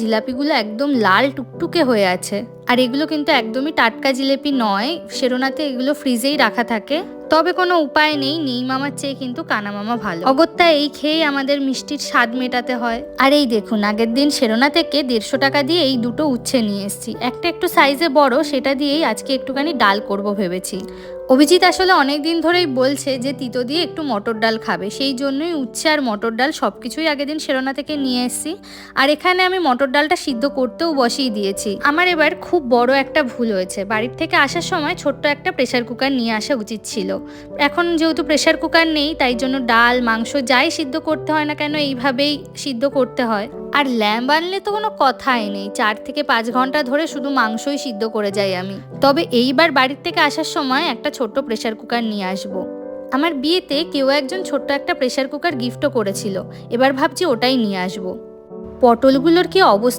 জিলাপিগুলো একদম লাল টুকটুকে হয়ে আছে। আর এগুলো কিন্তু একদমই টাটকা জিলেপি নয়, শেরোনাতে এগুলো ফ্রিজেই রাখা থাকে। তবে কোনো উপায় নেই, নেই মামার চেয়ে কিন্তু কানা মামা ভালো। অগত্যা এই খেয়েই আমাদের মিষ্টির স্বাদ মেটাতে হয়। আর এই দেখুন, আগের দিন শেরোনা থেকে 150 টাকা দিয়ে এই দুটো উচ্ছে নিয়ে এসেছি। একটা একটু সাইজে বড়, সেটা দিয়েই আজকে একটুখানি ডাল করব ভেবেছি। অভিজিৎ আসলে অনেক দিন ধরেই বলছে যে তিতো দিয়ে একটু মটর ডাল খাবে, সেই জন্যই উচ্ছে আর মটর ডাল সব কিছুই আগের দিন শেরোনা থেকে নিয়ে এসেছি। আর এখানে আমি মটর ডালটা সিদ্ধ করতেও বসিয়ে দিয়েছি। আমার এবার খুব বড় একটা ভুল হয়েছে, বাড়ির থেকে আসার সময় ছোট্ট একটা প্রেসার কুকার নিয়ে আসা উচিত ছিল। এখন যেহেতু প্রেসার কুকার নেই, তাই জন্য ডাল মাংস যাই সিদ্ধ করতে হয় না কেন এইভাবেই সিদ্ধ করতে হয়। আর ল্যাম্ব আনলে তো কোনো কথাই নেই, 4 থেকে 5 ঘন্টা ধরে শুধু মাংসই সিদ্ধ করে যাই আমি। তবে এইবার বাড়ির থেকে আসার সময় একটা ছোট্ট প্রেসার কুকার নিয়ে আসবো। আমার বিয়েতে কেউ একজন ছোট্ট একটা প্রেসার কুকার গিফটও করেছিল, এবার ভাবছি ওটাই নিয়ে আসবো। পটলগুলোর কি অবস্থা!